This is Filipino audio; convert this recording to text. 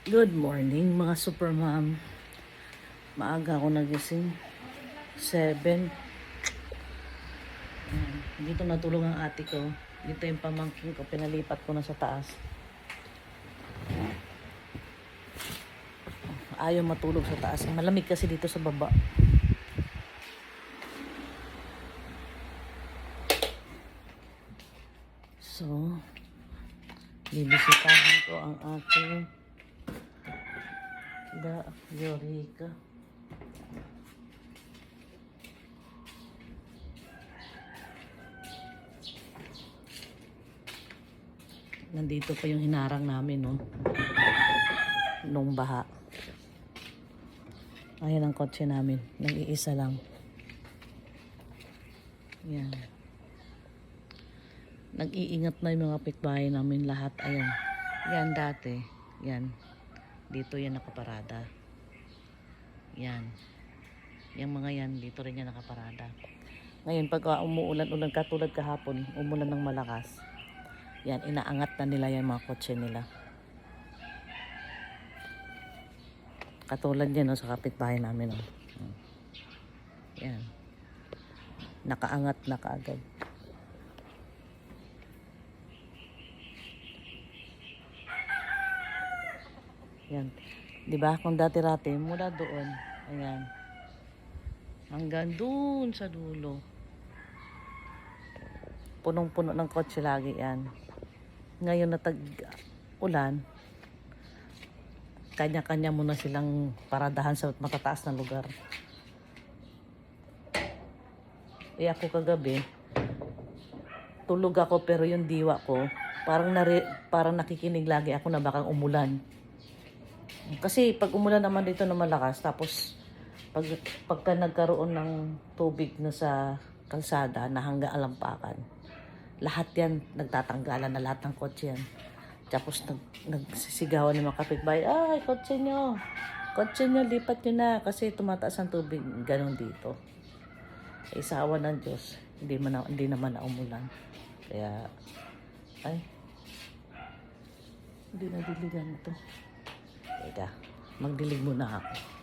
Good morning mga super mom. Maaga ako nagising. 7. Dito natulog ang ate ko. Dito yung pamangkin ko. Pinalipat ko na sa taas. Ayaw matulog sa taas. Malamig kasi dito sa baba. So, bibisitahin ko ang aking Eureka. Nandito pa yung hinarang namin, no? Nung baha. Ayan ang kotse namin. Nag-iisa lang. Yan. Nag-iingat na yung mga pitbahay namin lahat. Ayan. Yan dati. Yan. Dito yan nakaparada. Yan. Yung mga yan, dito rin yan nakaparada. Ngayon, pag umuulan-ulan, katulad kahapon, umulan ng malakas. Yan, inaangat na nila yung mga kotse nila. Katulad yan, no, sa kapitbahay namin. No. Yan. Nakaangat na kaagad. Yan. 'Di ba? Kung dati-rati mula doon, ayan. Hanggang doon sa dulo. Punong-puno ng kotse lagi 'yan. Ngayon na tag-ulan, kanya-kanya muna silang paradahan sa matataas na lugar. Ako kagabi, tulog ako pero yung diwa ko, parang nakikinig lagi ako na bakang umulan. Kasi pag umulan naman dito na malakas, tapos pagka nagkaroon ng tubig na sa kalsada na hanggang alampakan, lahat yan nagtatanggalan na lahat ng kotse yan. Tapos nagsisigawan ng mga kapitbahay, ay kotse nyo, lipat nyo na kasi tumataas ang tubig. Ganon dito. Sa awa ng Diyos, hindi naman na umulan. Kaya, hindi na diligan ito. Teka, magdilig muna ako.